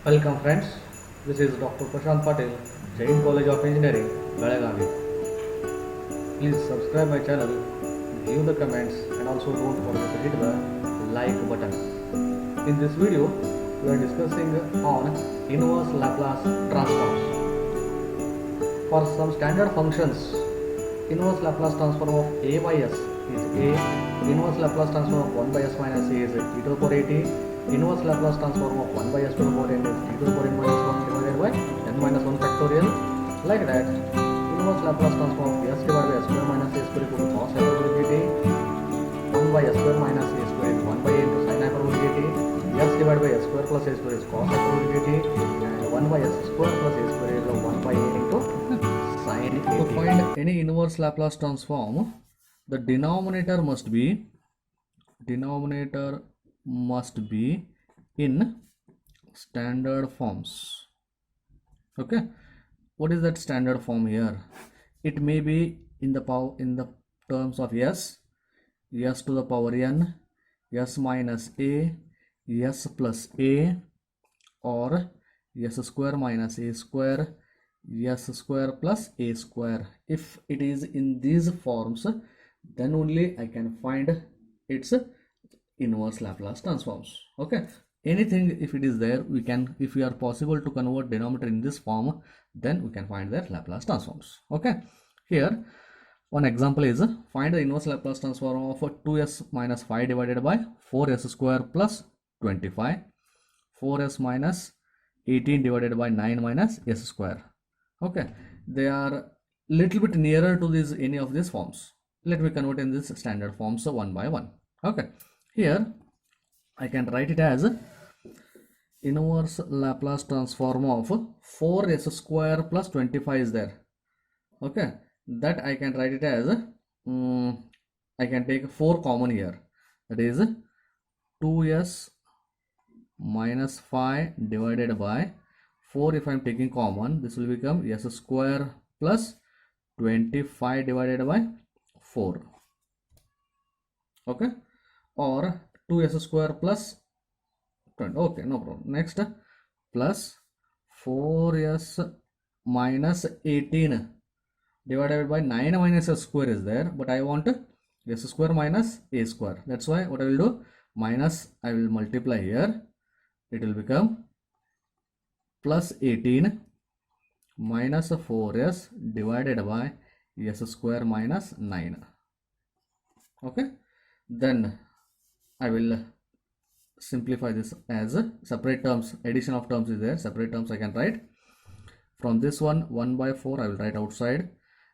Welcome friends, this is Dr. Prashant Patel, Jain College of Engineering, Belagavi. Please subscribe my channel, leave the comments and also don't forget to hit the like button. In this video, we are discussing on inverse Laplace transforms. For some standard functions, inverse Laplace transform of a by s is a, inverse Laplace transform of 1 by s minus a is e to the power at, inverse Laplace transform of 1 by s to the power n is e to the power n minus 1 divided by n minus 1 factorial. Like that, inverse Laplace transform of s divided by s square minus a square equal to cos hyperbolic t, 1 by s square minus a square is 1 by a into sin hyperbolic t, s divided by s square plus a square is cos hyperbolic t, and 1 by s square plus a square is 1 by a into sin a. To find any inverse Laplace transform, the denominator must be in standard forms. Okay, what is that standard form here? It may be in the terms of s to the power n, s minus a, s plus a, or s square minus a square, s square plus a square. If it is in these forms, then only I can find its inverse Laplace transforms. Okay, anything if it is there, we can, if we are possible to convert denominator in this form, then we can find their Laplace transforms. Okay, here one example is find the inverse Laplace transform of 2s minus 5 divided by 4s square plus 25, 4s minus 18 divided by 9 minus s square. Okay, they are little bit nearer to this any of these forms. Let me convert in this standard forms one by one. Okay, here I can write it as inverse Laplace transform of 4s square plus 25 is there. Okay, that I can write it as I can take 4 common here, that is 2s minus 5 divided by 4. If I am taking common, this will become s square plus 25 divided by 4. Okay, or 2s square plus 20. Okay, no problem. Next, plus 4s minus 18 divided by 9 minus s square is there, but I want s square minus a square. That's why what I will do, minus I will multiply here, it will become plus 18 minus 4s divided by s square minus 9. Okay, then I will simplify this as separate terms, addition of terms is there, separate terms I can write. From this one, 1 by 4 I will write outside,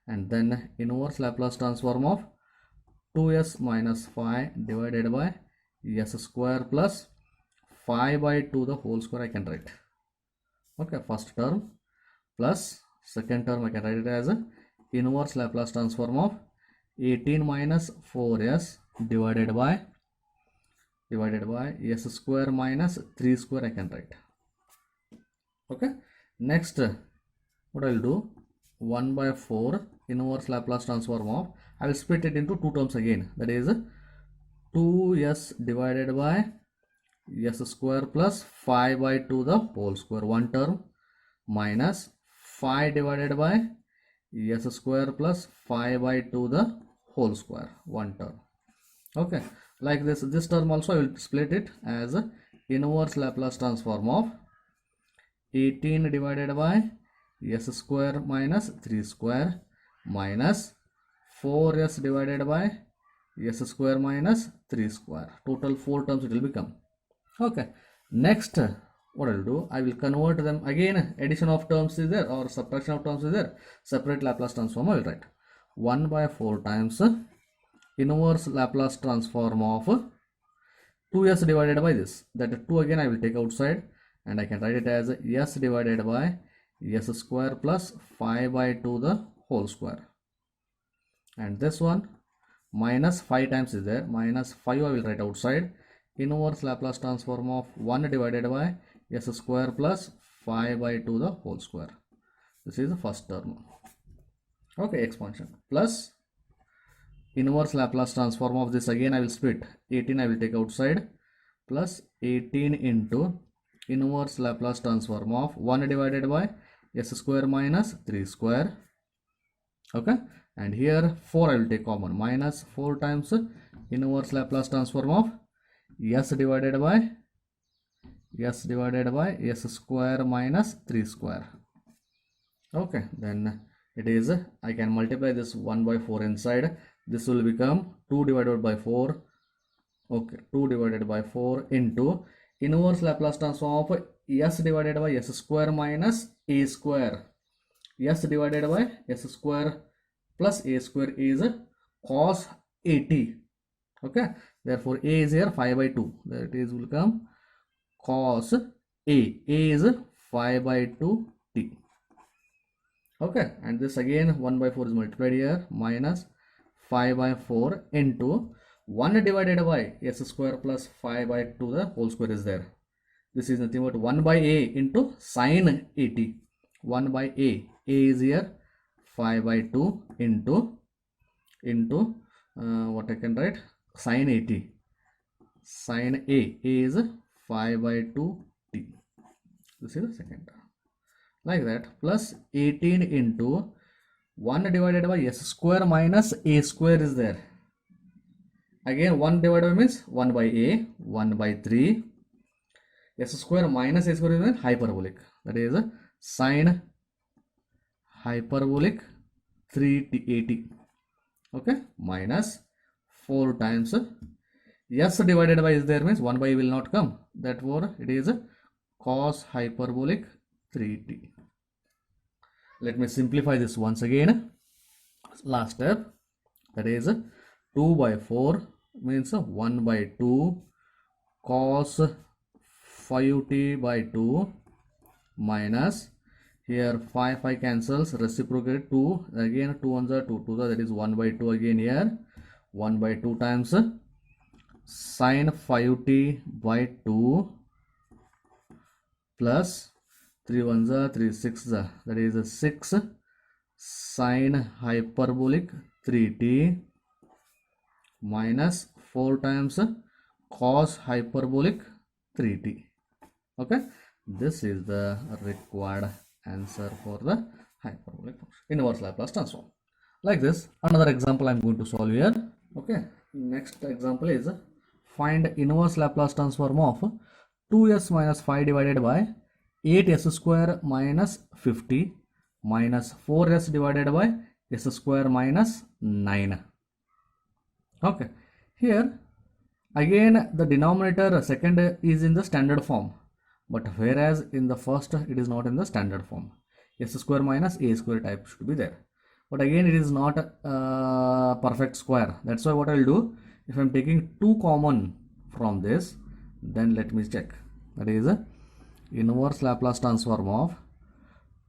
and then inverse Laplace transform of 2s minus 5 divided by s square plus 5 by 2 the whole square I can write. Okay, first term plus second term I can write it as inverse Laplace transform of 18 minus 4s divided by s square minus 3 square I can write. Okay, next what I will do, 1 by 4 inverse Laplace transform of, I will split it into 2 terms again, that is 2s divided by s square plus 5 by 2 the whole square, one term, minus 5 divided by s square plus 5 by 2 the whole square, one term. Okay, like this term also I will split it as inverse Laplace transform of 18 divided by s square minus 3 square minus 4s divided by s square minus 3 square. Total 4 terms it will become. Okay, next what I will do, I will convert them again, addition of terms is there or subtraction of terms is there, separate Laplace transform I will write 1 by 4 times inverse Laplace transform of 2s divided by this, that 2 again I will take outside, and I can write it as s divided by s square plus 5 by 2 the whole square, and this one minus 5 times is there, minus 5 I will write outside, inverse Laplace transform of 1 divided by s square plus 5 by 2 the whole square. This is the first term. Okay, expansion plus inverse Laplace transform of this, again I will split, 18 I will take outside, plus 18 into inverse Laplace transform of 1 divided by s square minus 3 square. Okay, and here 4 I will take common, minus 4 times inverse Laplace transform of s divided by s square minus 3 square. Okay, then it is, I can multiply this 1 by 4 inside. This will become 2 divided by 4. Okay, 2 divided by 4 into inverse Laplace transform of s divided by s square minus a square. S divided by s square plus a square is cos 80. Okay, therefore a is here 5 by 2. That is will come cos a. A is 5 by 2 t. Okay, and this again 1 by 4 is multiplied here, minus 5 by 4 into 1 divided by s square plus 5 by 2, the whole square is there. This is nothing but 1 by a into sin 80. 1 by a is here 5 by 2 into what I can write, sin 80. Sin a is 5 by 2 t. This is the second term. Like that, plus 18 into 1 divided by s square minus a square is there. Again 1 divided by means 1 by a, 1 by 3. S square minus a square is hyperbolic. That is sin hyperbolic 380. Okay, minus 4 times s divided by is there means 1 by will not come. Therefore, it is cos hyperbolic 3t. Let me simplify this once again. Last step, that is 2 by 4 means 1 by 2 cos 5t by 2 minus, here 5 cancels, reciprocate 2, again 2 ones are 2, 2, that is 1 by 2 again here, 1 by 2 times sin 5t by 2 plus 3 ones are 3, 6, that is 6 sin hyperbolic 3t minus 4 times cos hyperbolic 3t. Okay, this is the required answer for the hyperbolic function, inverse Laplace transform. Like this, another example I am going to solve here. Okay, next example is find inverse Laplace transform of 2s minus 5 divided by 8s square minus 50 minus 4s divided by s square minus 9. Okay, here again the denominator second is in the standard form, but whereas in the first it is not in the standard form. S square minus a square type should be there, but again it is not a perfect square. That's why what I will do, if I am taking 2 common from this, then let me check. That is inverse Laplace transform of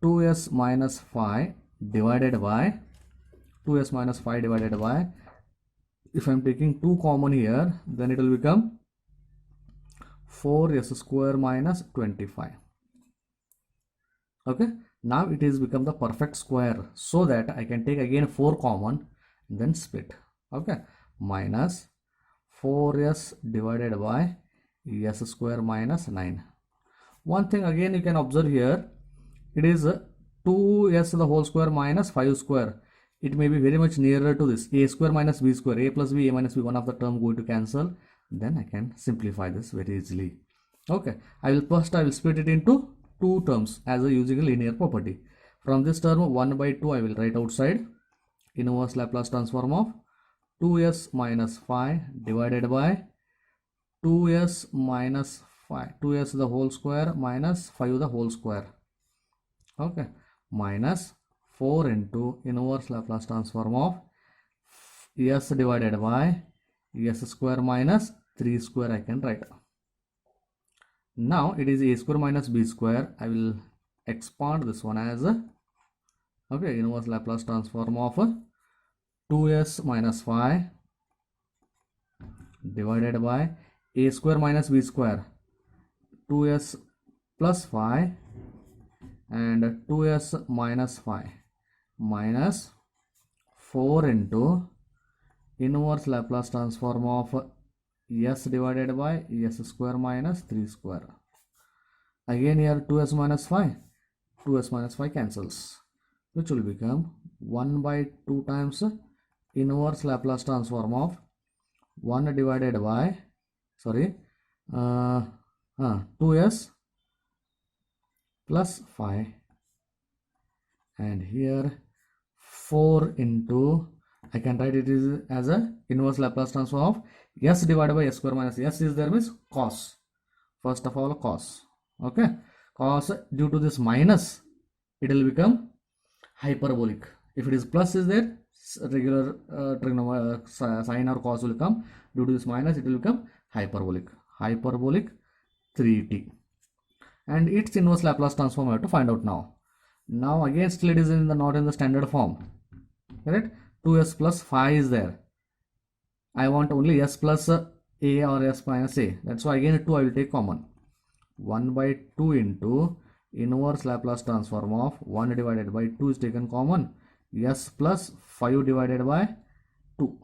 2s minus 5 divided by if I am taking 2 common here, then it will become 4s square minus 25. Okay, now it is become the perfect square, so that I can take again 4 common and then split. Okay, minus 4s divided by s square minus 9. One thing again you can observe here, it is 2s the whole square minus 5 square. It may be very much nearer to this, a square minus b square, a plus b, a minus b, one of the term going to cancel. Then I can simplify this very easily. Okay, I will split it into 2 terms as a using a linear property. From this term 1 by 2 I will write outside, inverse Laplace transform of 2s minus 5 divided by 2s minus 5, 2s the whole square minus 5 the whole square. Okay, minus 4 into inverse Laplace transform of s divided by s square minus 3 square I can write. Now it is a square minus b square. I will expand this one as okay, inverse Laplace transform of 2s minus 5 divided by a square minus b square, 2s plus 5 and 2s minus 5 minus 4 into inverse Laplace transform of s divided by s square minus 3 square. Again here 2s minus 5, 2s minus 5 cancels, which will become 1 by 2 times inverse Laplace transform of 1 divided by, sorry, 2s plus 5, and here 4 into, I can write it is as a inverse Laplace transform of s divided by s square minus s is there means cos. First of all cos, okay, cos, due to this minus it will become hyperbolic. If it is plus is there, regular sine or cos will come. Due to this minus it will become hyperbolic. Hyperbolic 3t, and its inverse Laplace transform I have to find out now. Now again still it is in the not in the standard form, correct? 2s plus 5 is there. I want only s plus a or s minus a. That's why again 2 I will take common. 1 by 2 into inverse Laplace transform of 1 divided by 2 is taken common. S plus 5 divided by 2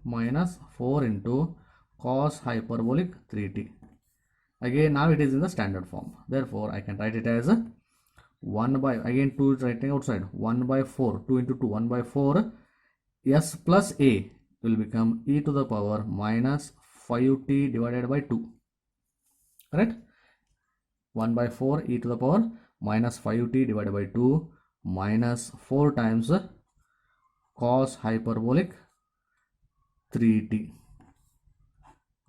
minus 4 into cos hyperbolic 3t. Again now it is in the standard form. Therefore I can write it as 1 by, again 2 is writing outside, 1 by 4, 2 into 2, 1 by 4, s plus a will become e to the power minus 5t divided by 2. Correct? 1 by 4 e to the power minus 5t divided by 2 minus 4 times cos hyperbolic 3t.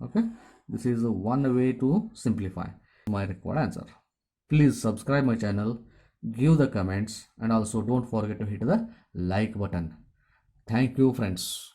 Okay, this is one way to simplify my required answer. Please subscribe my channel, give the comments, and also don't forget to hit the like button. Thank you friends.